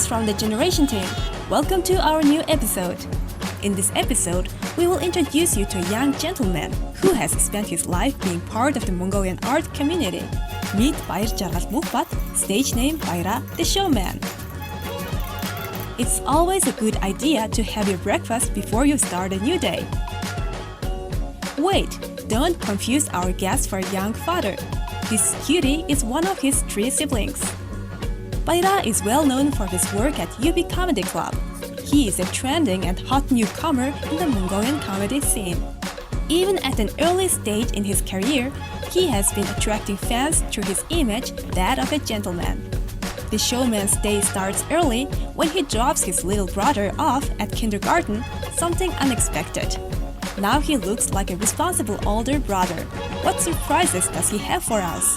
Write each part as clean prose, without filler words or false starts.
Greetings from the Generation team. Welcome to our new episode. In this episode, we will introduce you to a young gentleman who has spent his life being part of the Mongolian art community. Meet Bayarjargal Generation, stage name Bayra the Showman. It's always a good idea to have your breakfast before you start a new day. Wait, don't confuse our guest for a young father. This cutie is one of his 3 siblings. Bayra is well known for his work at UB Comedy Club. He is a trending and hot newcomer in the Mongolian comedy scene. Even at an early stage in his career, he has been attracting fans through his image, that of a gentleman. The showman's day starts early when he drops his little brother off at kindergarten, something unexpected. Now he looks like a responsible older brother. What surprises does he have for us?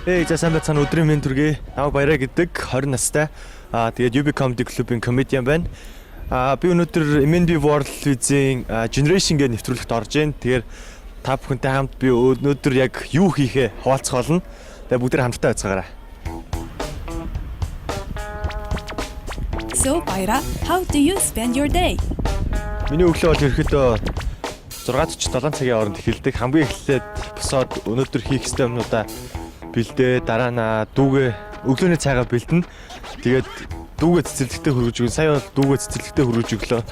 Hey, за сайн байцгаана өдрийн мэнд төргий. Намайг Баяраа гэдэг 20 настай. Тэгээд UB Comedy Club-ийн comedian байна. Би өнөөдөр MNB World Wizzy Generation гэх нэвтрүүлэгт орж байна. Тэгэхээр та бүхэнтэй хамт би өнөөдөр яг юу хийхээ хуваалцах болно. Тэгээд бүгдээ хамтдаа байцгаараа. So, Bayra, how do you spend your day? Миний өглөө бол ерөөхдөө 6:47 цагийн хооронд эхэлдэг. Хамгийн эхлээд босоод өнөөдөр хийх ёстой юмнуудаа бэлдээ, дараа нь дүүгээ өглөөний цайгаа бэлдэнэ. Тэгээд дүүгээ цэцэрлэгтээ хөргөж өгнө. Сая бол дүүгээ цэцэрлэгтээ хөргөж өглөө.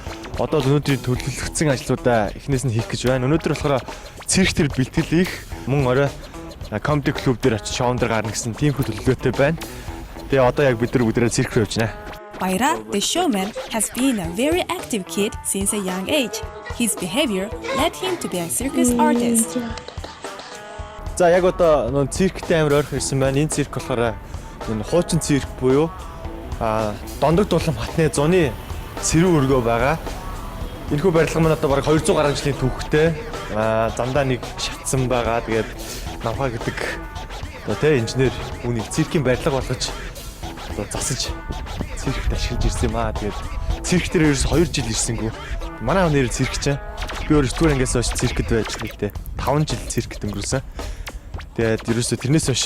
Одоо өнөөдрийн төлөвлөгдсөн ажлуудаа эхнээс нь хийх гэж байна. Өнөөдөр болохоор цирк төр бэлтгэл хийх, мөн орой comedy club дээр очиж шоунд гарна гэсэн тийм төлөвлөгөөтэй байна. Тэгээ одоо яг бид нар бүгдээ цирк рүү явж байна. Bayra, the showman, has been a very active kid since a young age. His behavior led him to be a circus artist. За яг одоо нөө цирктэй амар ойрхон ирсэн байна. Энэ цирк болохоор энэ хуучин цирк буюу дондог дулам хатны зуны цэрүү өргөө байгаа. Энэхүү барилга маань одоо бараг 200 гаруй жилийн түүхтэй. Замдаа нэг шатсан байгаа. Тэгээд намхаа гэдэг одоо тэ инженер үүнийг циркийн барилга болгож одоо засаж циркт ашиглаж ирсэн юм аа. Тэгээд цирк дээр ерөөс 2 жил ирсэнгүй. Манай нэр цирк чинь би өөрөө 9 дугаар ангиас хойш циркэд байж нэгтэй 5 жил циркэд өнгөрсөн. Тэгээд ерөөсө тэрнээс хойш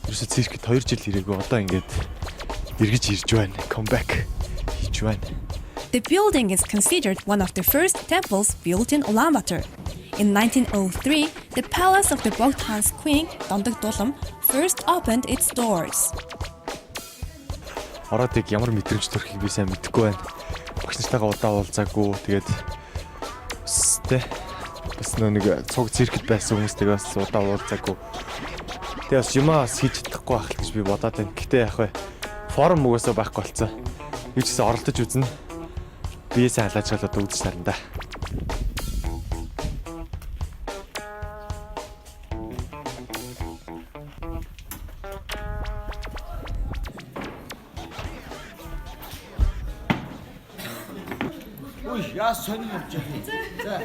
ерөөсө циркэд 2 жил ирээгүй. Одоо ингээд эргэж ирж байна. Comeback хийж байна. The building is considered one of the first temples built in Ulaanbaatar. In 1903, the palace of the Bogdan's queen, Dondag Dulam, first opened its doors. Ороод яг ямар мэдрэмж төрхийг би сайн мэдэхгүй байна. Багш нартайгаа удаа уулзаагүй. Тэгээд бас нэг цуг циркэд байсан хүмүүстэйгээ бас удаа уулзаагүй. Тэгээд бас юмаа хийж чадахгүй байх гэж би бодоод байна. Гэтэ яг форум угаасаа байхгүй болцсон. Би ч гэсэн оролдож үзнэ. Биесээ халаачаал одоо үзэж тарна да. Яас сонир явж байгаа.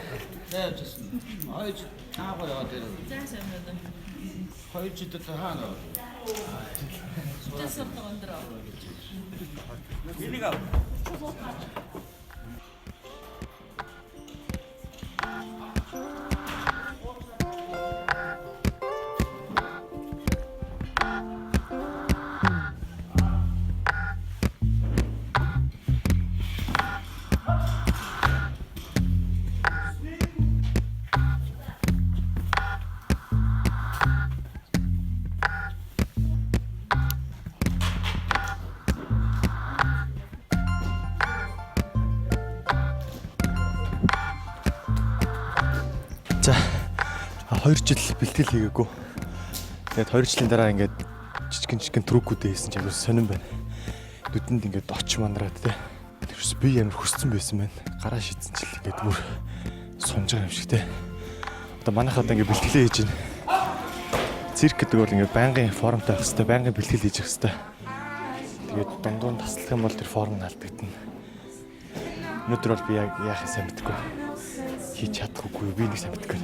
За явчихсан. Хоёр таагаа яваад ирээ. За сонир. Хоёр жилдээ хаана? Тэсэр тагондроо. Энийг ав. За 2 жил бэлтгэл хийгээгүй. Тэгээд 2 жилийн дараа ингээд жижигэн трүкүүдээ хийсэн ч яг сонирн байна. Нүдэнд ингээд оч мандраад те. Тэрс би ямар хөсцөн байсан байна. Гараа шидсэн чил ингээд бүр сунж байгаа юм шиг те. Одоо манайхаа одоо ингээд бэлтгэлээ хийж байна. Цирк гэдэг бол ингээд байнгын формтой байх хэвээр, байнгын бэлтгэл хийж явах хэвээр. Тэгээд дундуур таслах юм бол тэр форм нь алдагдана. Өнөөдөр бол би яг яахаа сайн мэдгүй. Хийж чадахгүй би нэг сайн мэдгүй.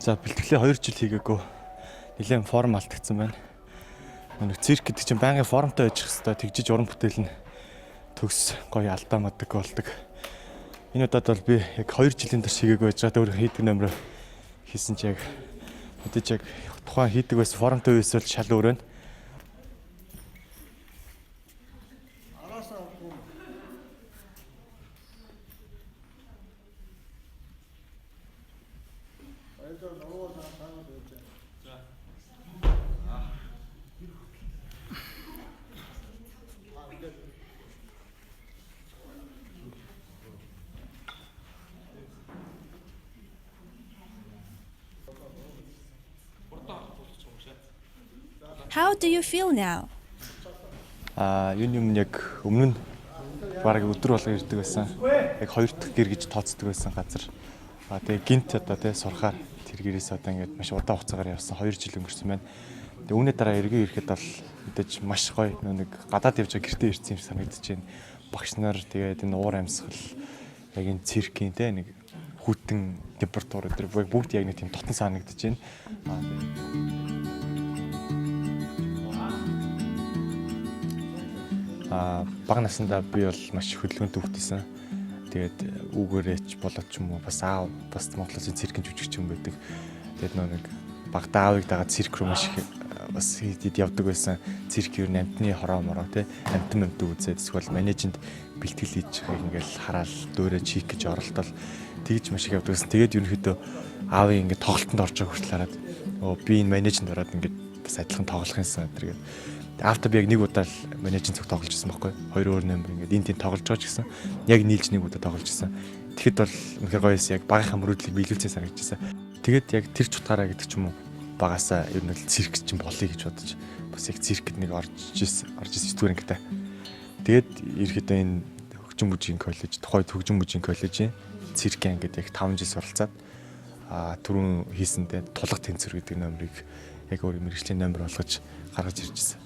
За бэлтгэлээ 2 жил хийгээгүй нэлээд форм алдагдсан байна. Нэг цирк гэдэг чинь байнгын формтой байж хэвээр тэгжиж уран бүтээл нь төгс гоё алдаа мадаг болдог. Энэ удаад бол би яг 2 жилийн турш хийгээгүй байж байгаа. Өөр хийдэг нөмрөө хийсэн чи яг мэдээж яг тухайн хийдэг байсан формтой байсан бол шал өөр байна. How do you feel now? Юм яг өмнө нь бараг өдөр болго ирдэг байсан. Яг 2 дахь гэр гэж тооцдог байсан газар. Тэгээ гинт одоо тий сурахаар тэр гэрээс одоо ингээд маш удаан хугацаагаар явсан 2 жил өнгөрсөн байна. Тэгээ үүнээ дараа эргээ ирэхэд бол мэдээж маш гоё нэг гадаад явж байгаа гэртээ ирсэн юм санагдаж байна. Багш нар тэгээд энэ уур амьсгал яг энэ циркийн тий нэг хүйтэн температур өдр бүгд яг нэг тийм дотн санагдаж байна. Бага насндаа би бол маш хөдөлгөөнтэй хүүхдээсэн. Тэгээд үүгээрээч болоод ч юм уу бас аав бас Монголын циркийн жүжигч юм байдаг. Тэгээд нэг багтаа аавыг дагаад цирк руу маш их бас хийдэд явдаг байсан. Цирк юу амтны хороо мороо тий амтан үзээд эсвэл менежмент бэлтгэл хийж байгааг ингээл хараал дөөрэ чик гэж оролдол тэгж маш их явдаг байсан. Тэгээд ерөнхийдөө аавын ингээд тоглолтод орж байгаа хүртэл хараад би энэ менежмент ороод ингээд бас адилхан тоглох юмсан гэдэг. Автор би яг нэг удаа менежмент цог тоглож ирсэн байхгүй. 2 өөр нэмэр ингээд энэ тийм тоглож байгаа ч гэсэн яг нийлж нэг удаа тоглож ирсэн. Тэгэхэд бол үнэхээр гоёс яг багийнхаа мөрөөдлийг биелүүлсэн санагдчихсан. Тэгээд яг тэр ч утгаараа гэдэг ч юм уу багасаа ер нь л цирк чинь болъё гэж бодож бас яг циркэд нэг орж ирсэн зүгээр ингээд. Тэгээд ерөөхдөө энэ хөгжим бүжгийн коллеж, тухайд хөгжим бүжгийн коллежийн циркэн ингээд яг 5 жил суралцаад түрүүн хийсэндээ тулах тэнцвэр гэдэг номерыг яг өөр мэргэжлийн номер болгож гаргаж иржсэн.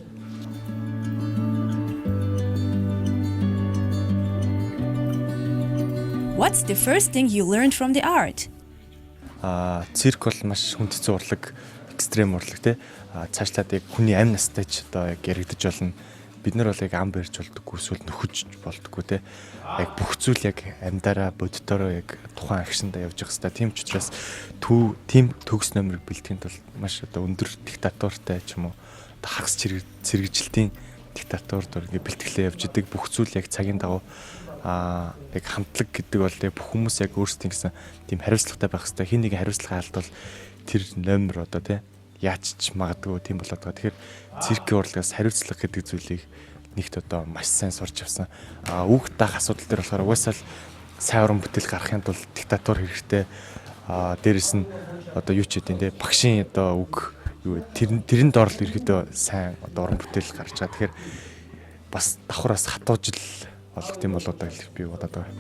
What's the first thing you learned from the art? Цирк бол маш хүндэт урлаг, экстрем урлаг тий. Цаашлаад яг хүний амь настай ч одоо яг яригдаж болно. Бид нар бол яг ам барьж болдоггүй, эсвэл нөхөж болдоггүй тий. Яг бүх зүйл яг амьдараа, боддороо яг тухайн акшнда явж явах хэрэгтэй. Тийм ч учраас тийм төгс номерыг бэлтгэхэд бол маш одоо өндөр диктатуртай ч юм уу хагас цэрэгжилтийн диктатурд ингээ бэлтгэлээ явж идэг. Бүх зүйл яг цагийн дагуу яг хамтлаг гэдэг бол бүх хүмүүс яг өөрсдийн гэсэн тийм хариуцлагатай байх хэрэгтэй. Хин нэгэн хариуцлага алдвал тэр номер одоо тий яаж ч магадгүй тийм болоод байгаа. Тэгэхээр циркийн урлагаас хариуцлага гэдэг зүйлийг нэгт одоо маш сайн сурч авсан. Үг даах асуудал дээр болохоор угаасаа л сайн уран бүтээл гаргахын тулд диктатур хэрэгтэй. Дээрэс нь одоо юу ч гэдэг тий багшийн одоо үг юу тэрэн доор л ирэхэд сайн одоо уран бүтээл гарч байгаа. Тэгэхээр бас давхраас хатуужил болгох юм болоо даа гэж би бодоод байгаа.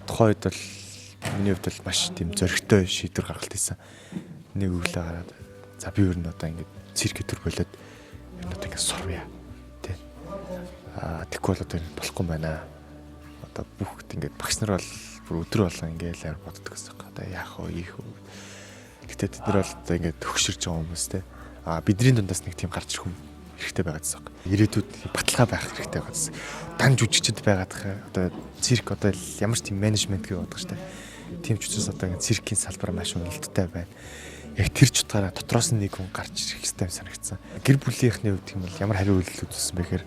Тухайд бол миний хувьд бол маш тийм зөрөгтэй шийдвэр гаргалт хийсэн. Нэг өглөө гараад за би өөр нь одоо ингээд цирк төр болоод энэ одоо ингээд сурвя тий. Тэгэхгүй бол одоо болохгүй байна. Одоо бүгд ингээд багш нар бол бүр өдөр болгон ингээд боддог гэсэн юм. Одоо яах вэ, ийх вэ. Гэтэ тэд нар бол одоо ингээд төгшөрж байгаа хүмүүс те. Бидний дундаас нэг тийм гарч ирэх хэрэгтэй байгаа гэсэн юм. Ирээдүйд баталгаа байх хэрэгтэй байгаа гэсэн. Дан жүжигчд байгаад одоо цирк одоо ямар ч тийм менежмент гэж боддог шүү дээ. Тийм ч учраас одоо циркийн салбар маш уналттай байна. яг тэр ч утгаараа дотроос нь нэг хүн гарч ирэх хэрэгтэй юм санагдсан. Гэр бүлийнхний хувьд юм бол ямар хариу үйлдэл үзүүлсэн бэхээр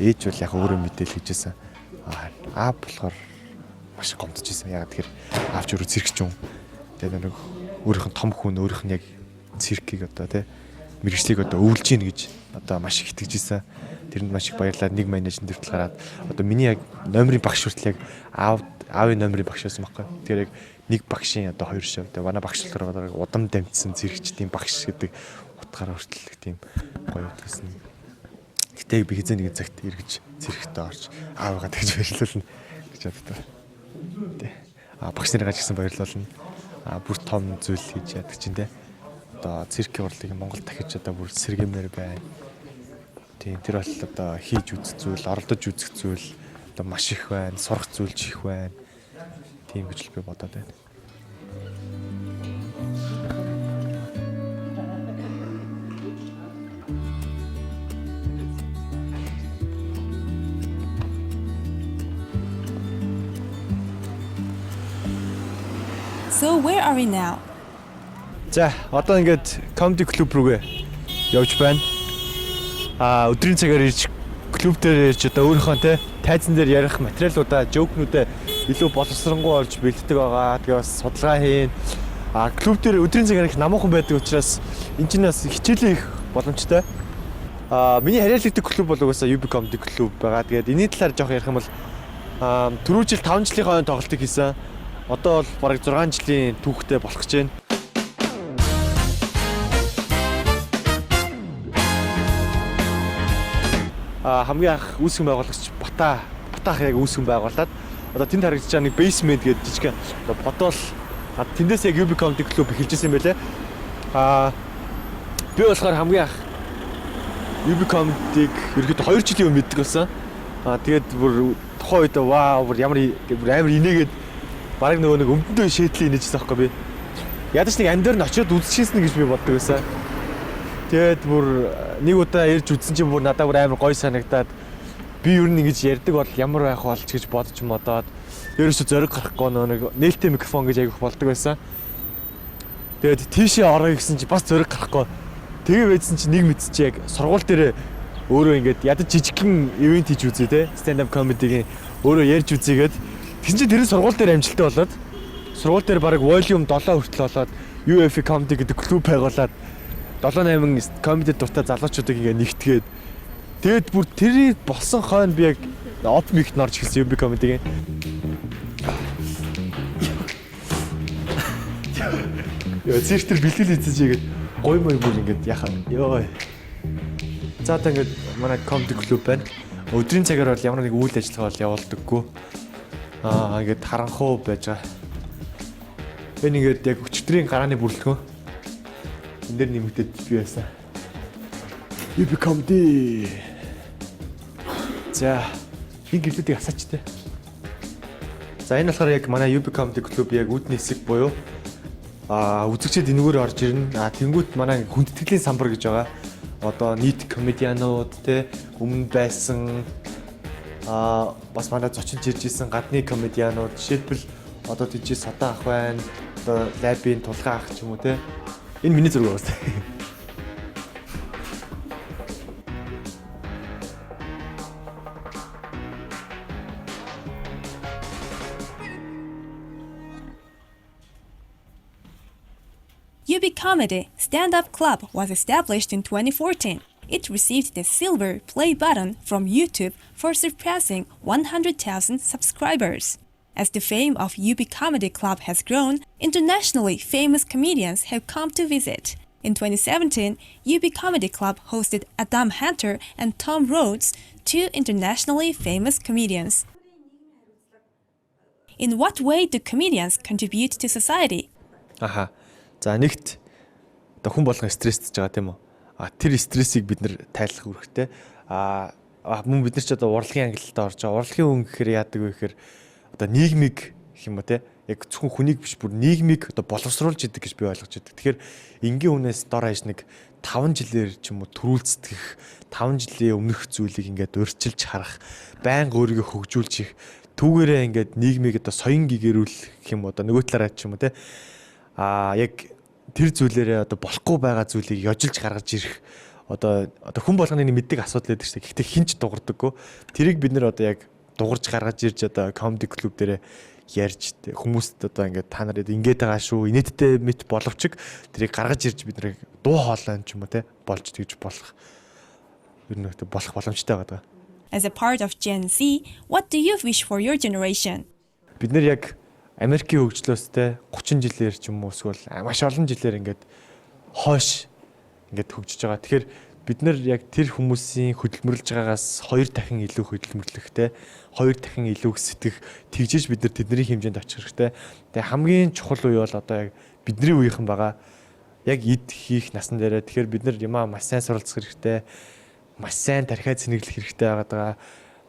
ээж бол яг өөрөө мэдээл хийжсэн. Аав болохоор маш гомдож ирсэн. Яг тэгэхээр аавч өөрөө циркч юм. Тэгээд нэг өөрийнх нь том хүн өөрийнх нь яг циркийг одоо тий мэрэгчлийг одоо өвлж гин гэж одоо маш их итгэж ирсэн. Тэрэнд маш их баярлалаа. Нэг менежер дэвтэл гараад одоо миний яг номерын багш хүртэл яг аавын номерын багш байсан байхгүй. Тэгэхээр яг нэг багшийн одоо 2 шав. Тэгээ манай багш болохоор удам дамжсан цэрэгчдийн багш гэдэг утгаараа хүртэл тийм гоё утгасан. Гэтэ би хизээ нэгэн цагт эргэж цэрэгтээ орж аавгаа тэгж баярлуулна гэж боддог. Тэ. Багш нарыгаа ч гэсэн баярлуулна. Бүр том зүйл хийж яадаг чинь те. Одоо циркийн урлагийг Монголд дахиж одоо бүр сэргэмээр байна. Тийм тэр бол одоо хийж үзэх зүйл, оролдож үзэх зүйл одоо маш их байна, сурах зүйл ч их байна. Тийм гэж л би бодоод байна. So where are we now? За одоо ингээд comedy club руугээ явж байна. Өдрийн цагаар ирж клуб дээр ирж одоо өөрийнхөө те тайзан дээр ярих материалуудаа, жокнуудаа илүү боловсронгуй олж бэлддэг байгаа. Тэгээ бас судалгаа хийн. Клуб дээр өдрийн цагаар их намуухан байдаг учраас энэ ч бас хичээлийн их боломжтой. Миний хариалагддаг клуб бол угаасаа UB comedy club байгаа. Тэгээд энэний талаар жоох ярих юм бол түрүү жил 5 жилийн хойно тоглолтыг хийсэн. Одоо бол бараг 6 жилийн түүхтэй болох гэж байна. Хамгийн анх үүсгэн байгуулагч Батаах яг үүсгэн байгуулад одоо тэнд харагдаж байгаа нэг basement гэдэг жижиг бодвол тэндээс яг UB comedy club эхэлжсэн юм байлээ. Би болохоор хамгийн анх UB comedy-г ерөөдөө 2 жилийн өмнө мэддэг болсон. Тэгээд бүр тухайн үед вау бүр амар инээгээд бараг нөгөө нэг өмдөндөө шийдлээ инээжсэн байхгүй би. Ядаж нэг амдаар нь очиод үзчихсэн гэж би боддог байсан. Тэгээд бүр нэг удаа ирж үзсэн чинь бүр надад бүр амар гоё санагдаад би ер нь ингэж ярьдаг бол ямар байх болж гэж бодож модоод ерөөсө зориг гарахгүй нэг нээлттэй микрофон гэж аягүйх болдог байсан. Тэгээд тийшээ ороо гэсэн чинь бас зориг гарахгүй. Тэгээ байдсан чинь нэг мэдсэж яг сургууль дээр өөрөө ингэж ядаж жижигхэн ивент хийж үзье те stand up comedy-гийн өөрөө ярьж үзьегээд тэгсэн чинь тэр сургууль дээр амжилттай болоод сургууль дээр баг volume 7 хүртэл болоод UF comedy гэдэг клуб байгуулад 7-8 комеди дуртай залуучуудыг ингээ нэгтгээд тэгээд бүр тэрийг болсон хойно би яг open mic-д орж ирсэн UB comedy-гийн. Яа цирк төр бэлтгэл хийчихэж игээд гой мой бүр ингээд яхаа. Йоо. За одоо ингээд манай comedy club байна. Өдрийн цагаар бол ямар нэг үйл ажиллагаа бол явуулдаггүй. Ингээд харанхуу байж байгаа. Энэ ингээд яг өчигдрийн гарааны бүрэлдэхүүн энэ дэр нэмэгдээд би байсан. UB comedy. За, энэ гэрлүүдийг асаач тээ. За энэ болохоор яг манай UB comedy club яг үүдний хэсэг буюу үзэгчид энэгээр орж ирнэ. Тэнгүүт манай хүндэтгэлийн самбар гэж байгаа. Одоо нийт комедианууд те өмнө байсан бас манай зочилж ирж исэн гадны комедианууд жишээлбэл одоо тийч Содаа ах байна. Одоо лабийн Тулгаан ах ч юм уу те. Энэ миний зураг байна. UB Comedy Stand-Up Club was established in 2014. It received the silver play button from YouTube for surpassing 100,000 subscribers. As the fame of UB Comedy Club has grown, internationally famous comedians have come to visit. In 2017, UB Comedy Club hosted Adam Hunter and Tom Rhodes, two internationally famous comedians. In what way do comedians contribute to society? За нэгт одоо хүн болгон стресстэй байгаа тийм үү? Тэр стрессийг бид нэр тайлах үүрэгтэй. Мөн бид нар ч одоо урлагийн ангиллалтаа орж байгаа. Урлагийн хүн гэхээр яадаг вэ гэхээр одоо нийгмиг гэх юм ба те яг зөвхөн хүнийг биш бүр нийгмиг одоо боловсруулж идэг гэж би ойлгож байдаг. Тэгэхээр энгийн хүнээс дор хаяж нэг 5 жилээр ч юм уу төрүүлцдэх 5 жилийн өмнөх зүйлийг ингээд урьдчилж харах, байнга өөрийгөө хөгжүүлж их түүгээрээ ингээд нийгмиг одоо соён гэгэрүүлэх гэх юм одоо нөгөө талаараа ч юм уу те яг тэр зүйлээрээ одоо болохгүй байгаа зүйлийг ёжилж гаргаж ирэх одоо хүн болгоны мэддэг асуудал байдаг шүү дээ. Гэхдээ хинч дуурдаггүй. Тэрийг бид нэр одоо яг дуурж гаргаж ирж одоо comedy club дээрээ ярьж хүмүүст одоо ингээд та нарыг ингээд байгаа шүү. Инээдтэй мэт боловч тэрийг гаргаж ирж бид нарыг дуу хоолой ч юм уу те болж тэгж болох ер нь болох боломжтой байгаа. As a part of Gen Z, what do you wish for your generation? Бид нэр яг Америкийн хөгжлөөс те 30 жилээр ч юм уу эсвэл маш олон жилээр ингээд хойш ингээд хөгжиж байгаа. Тэгэхээр бид нар яг тэр хүмүүсийн хөдөлмөрлж байгаагаас 2 дахин илүү хөдөлмөрлөхтэй, 2 дахин илүү сэтгэх тэгжиж бид нар тэдний хэмжээнд очих хэрэгтэй. Тэгээ хамгийн чухал үе бол одоо яг бидний үеийнхэн байгаа. Яг эд хийх насан дээрээ тэгэхээр бид нар юмаа маш сайн суралцах хэрэгтэй, маш сайн тархиа цэнэглэх хэрэгтэй байгаа.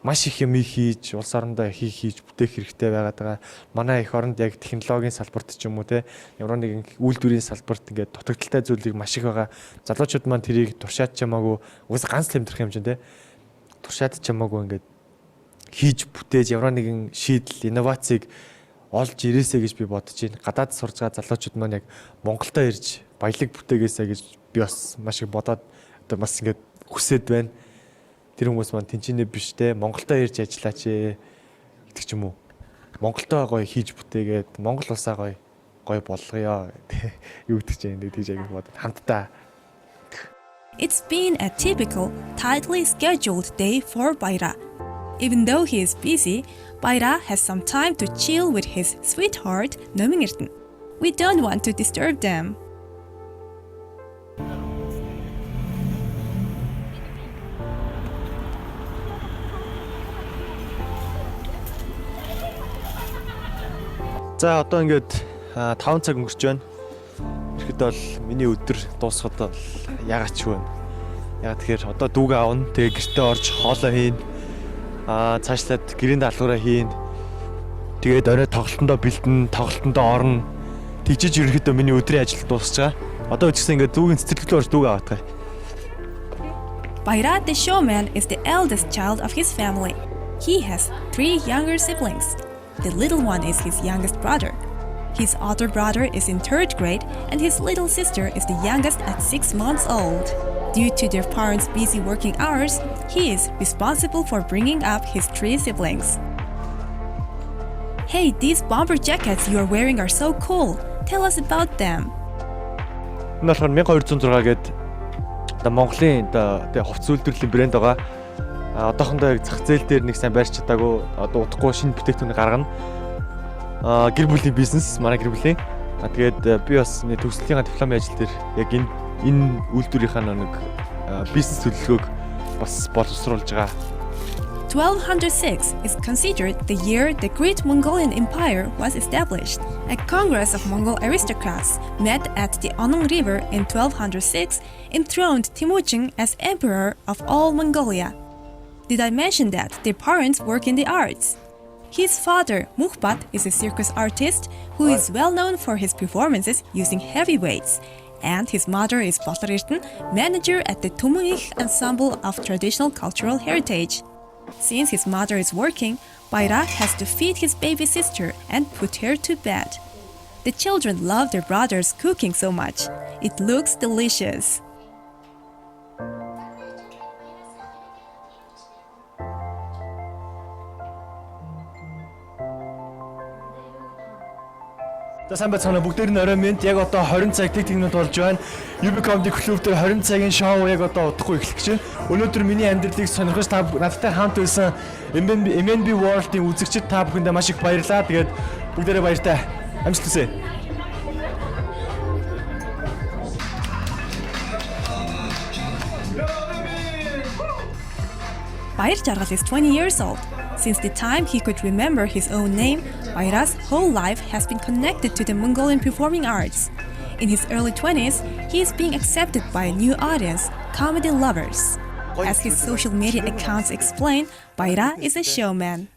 Маш их юм хийж, улс орондоо хийж бүтээх хэрэгтэй байгаа. Манай их оронд яг технологийн салбарт ч юм уу те ямар нэгэн үйлдвэрийн салбарт ингээд дутагдaltaй зүйлийг маш их байгаа. Залуучууд маань тэрийг туршаад чамаагүй уус ганц лэмдэрх юм чинь те туршаад чамаагүй ингээд хийж бүтээж ямар нэгэн шийдэл, инновацийг олж ирээсэй гэж би бодож байна. Гадаад сурж байгаа залуучууд маань яг Монголдо ирж баялаг бүтээгээсэй гэж би бас маш их бодоод одоо бас ингээд хүсэж байна. Тэр хүмүүс маань тэнцэнэ биш те Монголдо ирж ажиллаач гэдэг ч юм уу. Монголдо гоё хийж бүтээгээд Монгол улсаа гоё болгоё юу гэдэг чинь тэгж аяг бодод хамтдаа. It's been a typical, tightly scheduled day for Bayra. Even though he is busy, Bayra has some time to chill with his sweetheart, Номинэртэн. We don't want to disturb them. За одоо ингээд 5 цаг өнгөрч байна. Ихэд бол миний өдөр дуусахад бол ягаад ч вэ? Ягаад тэгэхээр одоо дүүгээ аавна. Тэгээ гэртээ орж хоолоо хийн. Цаашлаад гэрийн даалгавраа хийн. Тэгээд орой тоглолтондоо бэлдэн, тоглолтондоо орно. Тэгжиж ерөнхийдөө миний өдрийн ажил дуусч байгаа. Одоо үчигсэн ингээд дүүгийн цэцэрлэглөө орж дүүгээ аваад байгаа. Bayra the showman is the eldest child of his family. He has 3 younger siblings. The little one is his youngest brother. His older brother is in 3rd grade and his little sister is the youngest at 6 months old. Due to their parents' busy working hours, he is responsible for bringing up his 3 siblings. Hey, these bomber jackets you are wearing are so cool. Tell us about them. Энэ болохоор 1206 гээд одоо Монголын одоо хувцас үйлдвэрлэлийн брэнд байгаа. Одоохондоо яг зах зээл дээр нэг сайн байрч чадаагүй одоо удахгүй шинэ бүтээгдэхүүн гаргана. Гэр бүлийн бизнес манай гэр бүлийн. Тэгээд би бас төгслийн дипломын ажил дээр яг энэ үйлдвэрийнхаа нэг бизнес төлөвлөгөөг бас боловсруулж байгаа. 1206 is considered the year the Great Mongolian Empire was established. A congress of Mongol aristocrats met at the Onong River in 1206, enthroned Temujin as emperor of all Mongolia. Did I mention that their parents work in the arts? His father, Mukhbat, is a circus artist who is well known for his performances using heavy weights. And his mother is Bayarjargal, manager at the Tumungik Ensemble of Traditional Cultural Heritage. Since his mother is working, Bayra has to feed his baby sister and put her to bed. The children love their brother's cooking so much. It looks delicious. За сайн байцгаана бүгдээр нь орой минь яг одоо 20 цаг тэг минут болж байна. UB Comedy Club дээр 20 цагийн шоу яг одоо удахгүй эхлэх гэж байна. Өнөөдөр миний амьдралыг сонирхож та надтай хамт байсан MNB World-ийн үзэгчид та бүхэндээ маш их баярлалаа. Тэгээд бүгдээрээ баяртай. Амжилт хүсье. Bayarjargal is 20 years old. Since the time he could remember his own name, Bayra's whole life has been connected to the Mongolian performing arts. In his early 20s, he is being accepted by a new audience, comedy lovers. As his social media accounts explain, Bayra is a showman.